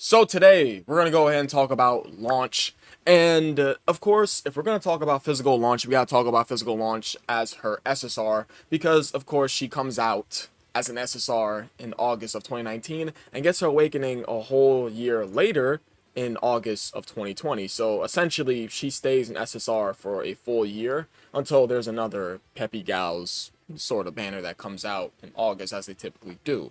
So today, we're going to go ahead and talk about launch. And of course, if we're going to talk about physical launch, we got to talk about physical launch as her SSR because, of course, she comes out as an SSR in August of 2019 and gets her awakening a whole year later in August of 2020. So essentially, she stays an SSR for a full year until there's another Peppy Gals sort of banner that comes out in August, as they typically do.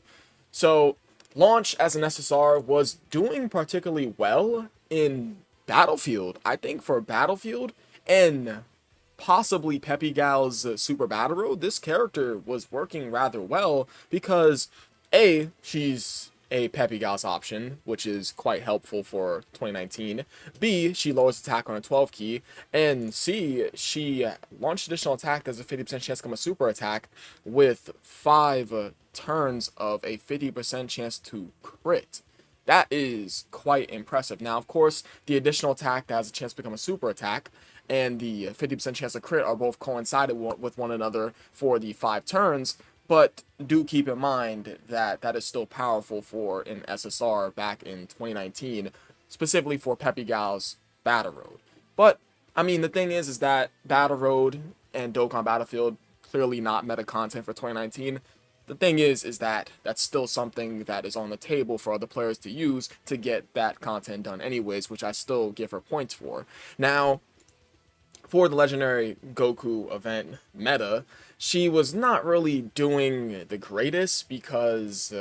So Launch as an SSR was doing particularly well in Battlefield. I think for Battlefield and possibly Peppy Gal's Super Battle Road, this character was working rather well because A, she's a Peppy Gal's option, which is quite helpful for 2019. B, she lowers attack on a 12 key. And C, she launched additional attack as a 50% chance to become a super attack with 5 turns of a 50% chance to crit. That is quite impressive. Now, of course, the additional attack that has a chance to become a super attack and the 50% chance to crit are both coincided with one another for the 5 turns, but do keep in mind that that is still powerful for an SSR back in 2019, specifically for Peppy Gal's Battle Road. But, I mean, the thing is that Battle Road and Dokkan Battlefield, clearly not meta content for 2019. The thing is that that's still something that is on the table for other players to use to get that content done anyways, which I still give her points for. Now, for the legendary Goku event meta, she was not really doing the greatest because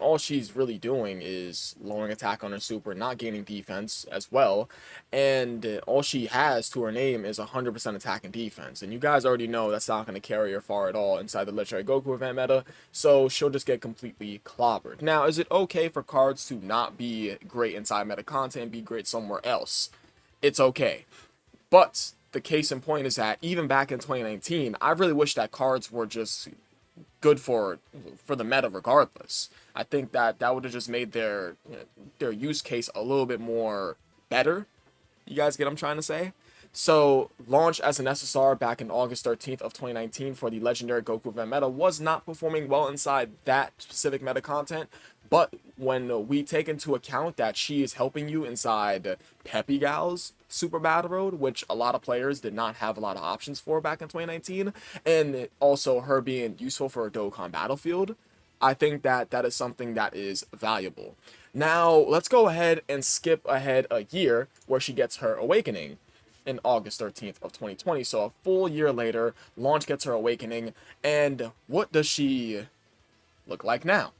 all she's really doing is lowering attack on her super, not gaining defense as well, and all she has to her name is 100% attack and defense, and you guys already know that's not going to carry her far at all inside the legendary Goku event meta, so she'll just get completely clobbered. Now, is it okay for cards to not be great inside meta content and be great somewhere else? It's okay. But the case in point is that even back in 2019, I really wish that cards were just good for the meta regardless. I think that that would have just made their use case a little bit more better. You guys get what I'm trying to say? So, launch as an SSR back in August 13th of 2019 for the legendary Goku event meta was not performing well inside that specific meta content, but when we take into account that she is helping you inside Peppy Gal's Super Battle Road, which a lot of players did not have a lot of options for back in 2019, and also her being useful for a Dokkan Battlefield, I think that that is something that is valuable. Now, let's go ahead and skip ahead a year where she gets her awakening in August 13th of 2020. So a full year later, Launch gets her awakening, and what does she look like now?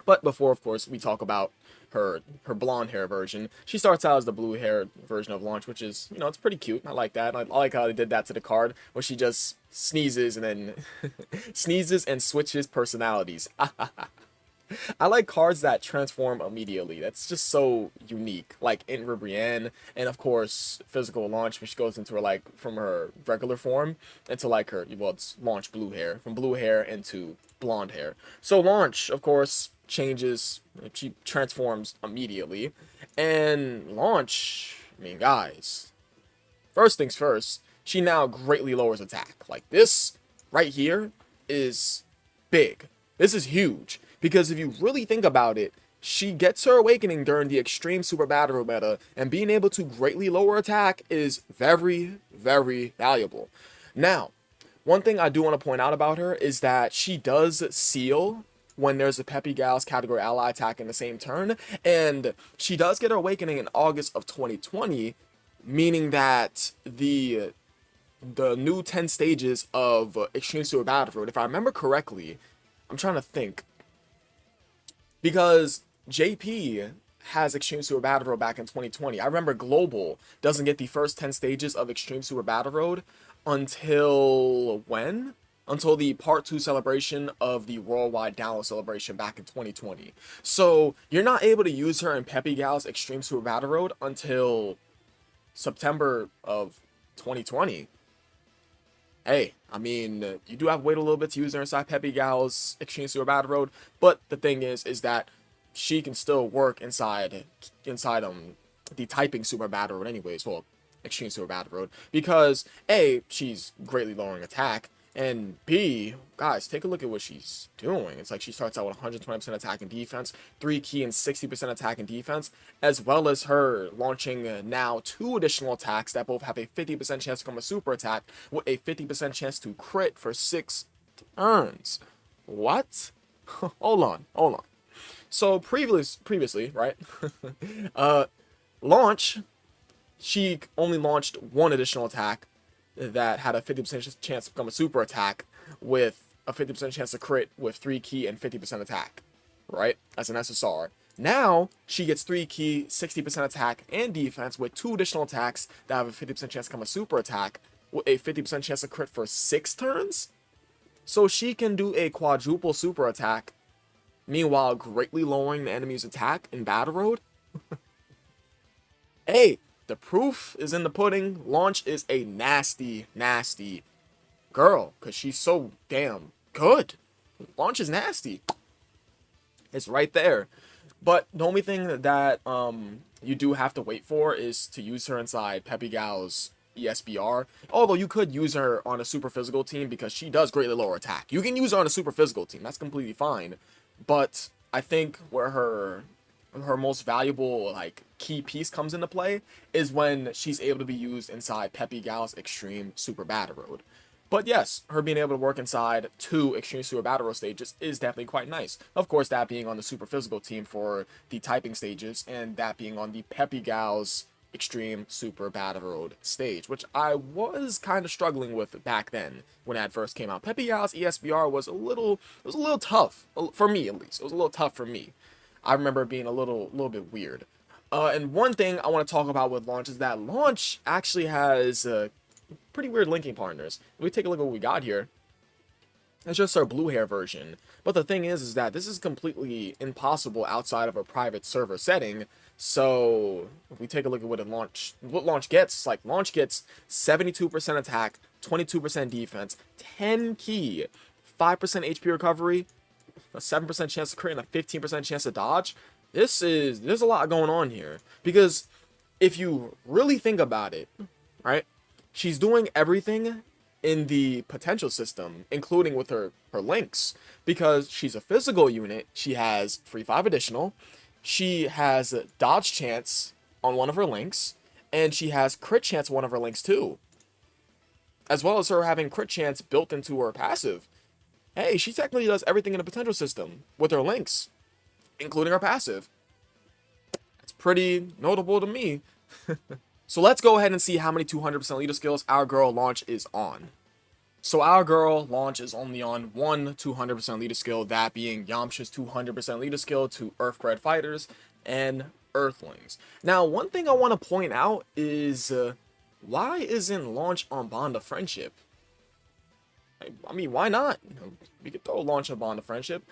But before, of course, we talk about her blonde hair version, she starts out as the blue hair version of Launch, which is, you know, it's pretty cute. I like that. I like how they did that to the card, where she just sneezes and then sneezes and switches personalities. I like cards that transform immediately. That's just so unique. Like in Ribrianne, and of course Physical Launch, which goes into her like from her regular form into like her, well, it's Launch blue hair, from blue hair into blonde hair. So Launch, of course, changes. She transforms immediately, and Launch. I mean, guys. First things first. She now greatly lowers attack. Like this right here is big. This is huge. Because if you really think about it, she gets her awakening during the extreme Super Battle meta, and being able to greatly lower attack is very, very valuable. Now, one thing I do want to point out about her is that she does seal when there's a Peppy Gal's category ally attack in the same turn, and she does get her awakening in August of 2020, meaning that the new 10 stages of Extreme Super Battle Road, if I remember correctly, I'm trying to think, because JP has Extreme Super Battle Road back in 2020. I remember Global doesn't get the first 10 stages of Extreme Super Battle Road until when? Until the Part 2 celebration of the Worldwide Download celebration back in 2020. So you're not able to use her in Peppy Gal's Extreme Super Battle Road until September of 2020. Hey, I mean, you do have to wait a little bit to use her inside Peppy Gal's Extreme Super Battle Road, but the thing is that she can still work inside the typing Super Battle Road anyways, well, Extreme Super Battle Road, because A, she's greatly lowering attack, And B, guys, take a look at what she's doing. It's like she starts out with 120% attack and defense, 3 key and 60% attack and defense, as well as her launching now 2 additional attacks that both have a 50% chance to become a super attack with a 50% chance to crit for 6 turns. What? Hold on, hold on. So previously, right? Launch, she only launched 1 additional attack that had a 50% chance to become a super attack with a 50% chance to crit with 3 key and 50% attack, right? As an SSR. Now, she gets 3 key, 60% attack and defense with 2 additional attacks that have a 50% chance to become a super attack with a 50% chance to crit for 6 turns. So she can do a quadruple super attack, meanwhile greatly lowering the enemy's attack in Battle Road. Hey, the proof is in the pudding. Launch is a nasty, nasty girl because she's so damn good. Launch is nasty. It's right there. But the only thing that you do have to wait for is to use her inside Peppy Gal's ESBR. Although you could use her on a super physical team because she does greatly lower attack. You can use her on a super physical team. That's completely fine. But I think where her most valuable like key piece comes into play is when she's able to be used inside Peppy Gal's Extreme Super Battle Road. But yes, her being able to work inside 2 Extreme Super Battle Road stages is definitely quite nice. Of course, that being on the super physical team for the typing stages, and that being on the Peppy Gal's Extreme Super Battle Road stage, which I was kind of struggling with back then when that first came out. Peppy Gal's ESBR was a little tough for me, at least. It was a little tough for me. I remember it being a little bit weird. And one thing I want to talk about with Launch is that Launch actually has pretty weird linking partners. If we take a look at what we got here, it's just our blue hair version. But the thing is that this is completely impossible outside of a private server setting. So if we take a look at what Launch gets, it's like Launch gets 72% attack, 22% defense, 10 key, 5% HP recovery, a 7% chance to crit, and a 15% chance to dodge. There's a lot going on here. Because if you really think about it, right? She's doing everything in the potential system, including with her links. Because she's a physical unit, she has free 5 additional, she has dodge chance on one of her links, and she has crit chance on one of her links too. As well as her having crit chance built into her passive. Hey, she technically does everything in the potential system with her links, including her passive. It's pretty notable to me. So let's go ahead and see how many 200% leader skills our girl Launch is on. So our girl Launch is only on 1 200% leader skill, that being Yamcha's 200% leader skill to Earthbred fighters and Earthlings. Now, one thing I want to point out is why isn't Launch on Bond of Friendship? I mean, why not? We could throw Launch on Bond of Friendship.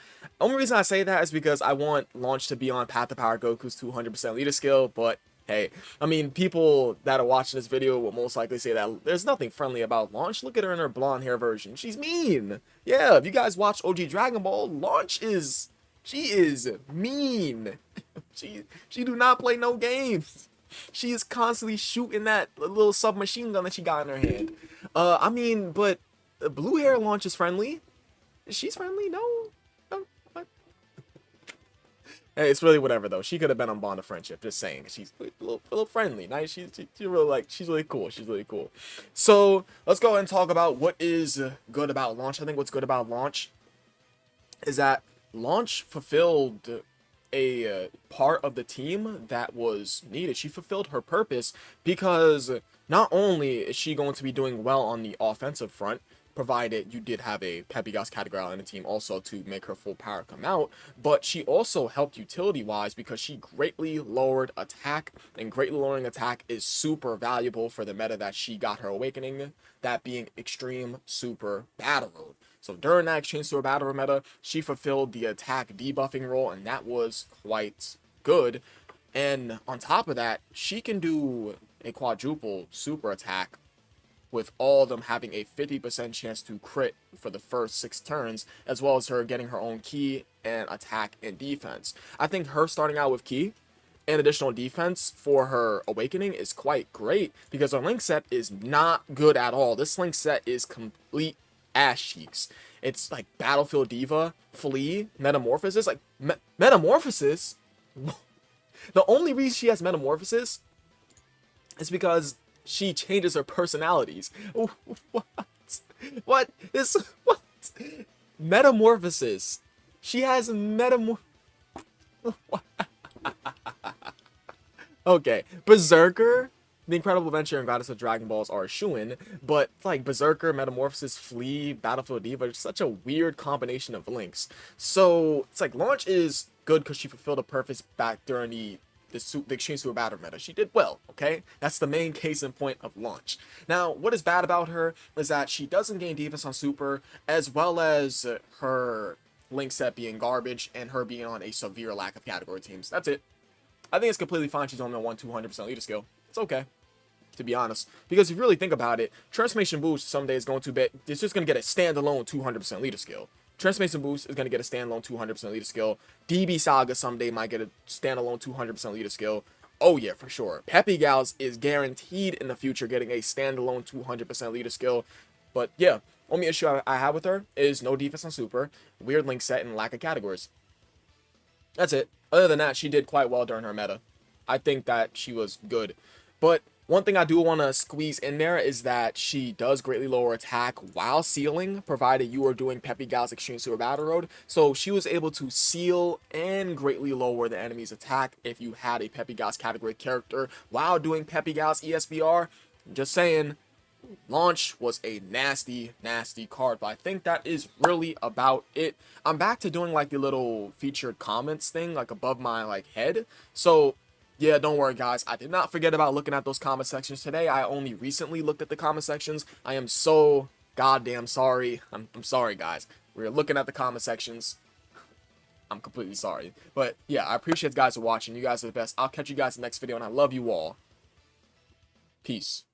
Only reason I say that is because I want Launch to be on Path to Power Goku's 200% leader skill, but hey, I mean, people that are watching this video will most likely say that there's nothing friendly about Launch. Look at her in her blonde hair version. She's mean. Yeah, if you guys watch OG Dragon Ball, Launch is... she is mean. She do not play no games. She is constantly shooting that little submachine gun that she got in her hand. I mean, but blue hair Launch is friendly. She's friendly? No. What? Hey, it's really whatever though. She could have been on Bond of Friendship. Just saying, she's a little friendly, nice. She's really she's really cool. She's really cool. So let's go ahead and talk about what is good about Launch. I think what's good about Launch is that Launch fulfilled a part of the team that was needed. She fulfilled her purpose because not only is she going to be doing well on the offensive front, provided you did have a Peppy Gas category in the team also to make her full power come out, but she also helped utility-wise because she greatly lowered attack, and greatly lowering attack is super valuable for the meta that she got her awakening, that being Extreme Super Battle Road. So during that Extreme Super Battle Road meta, she fulfilled the attack debuffing role, and that was quite good. And on top of that, she can do a quadruple super attack with all of them having a 50% chance to crit for the first 6 turns, as well as her getting her own key and attack and defense. I think her starting out with key and additional defense for her awakening is quite great because her link set is not good at all. This link set is complete ass cheeks. It's like Battlefield Diva, Flea, Metamorphosis. Like, Metamorphosis? The only reason she has Metamorphosis is because she changes her personalities. What? What? What? Metamorphosis. She has Okay, Berserker, The Incredible Adventure, and Goddess of Dragon Balls are a shoo-in, but like Berserker, Metamorphosis, Flea, Battlefield Diva, it's such a weird combination of links. So it's like Launch is good because she fulfilled a purpose back during the Extreme Super Battle meta. She did well, okay? That's the main case in point of Launch. Now, what is bad about her is that she doesn't gain defense on Super, as well as her link set being garbage and her being on a severe lack of category teams. That's it. I think it's completely fine she's only on 200% leader skill. It's okay, to be honest. Because if you really think about it, Transformation Boost someday is going to be, it's just going to get a standalone 200% leader skill. Transformation Boost is going to get a standalone 200% leader skill. DB Saga someday might get a standalone 200% leader skill. Oh yeah, for sure. Peppy Gals is guaranteed in the future getting a standalone 200% leader skill. But yeah, only issue I have with her is no defense on Super, weird link set, and lack of categories. That's it. Other than that, she did quite well during her meta. I think that she was good. But one thing I do want to squeeze in there is that she does greatly lower attack while sealing, provided you are doing Peppy Gal's Extreme Super Battle Road. So she was able to seal and greatly lower the enemy's attack if you had a Peppy Gal's category character while doing Peppy Gal's ESBR. Just saying, Launch was a nasty, nasty card, but I think that is really about it. I'm back to doing like the little featured comments thing, like above my like head. So yeah, don't worry guys, I did not forget about looking at those comment sections today. I only recently looked at the comment sections. I am so goddamn sorry. I'm sorry guys. We're looking at the comment sections. I'm completely sorry. But yeah, I appreciate you guys for watching. You guys are the best. I'll catch you guys in the next video, and I love you all. Peace.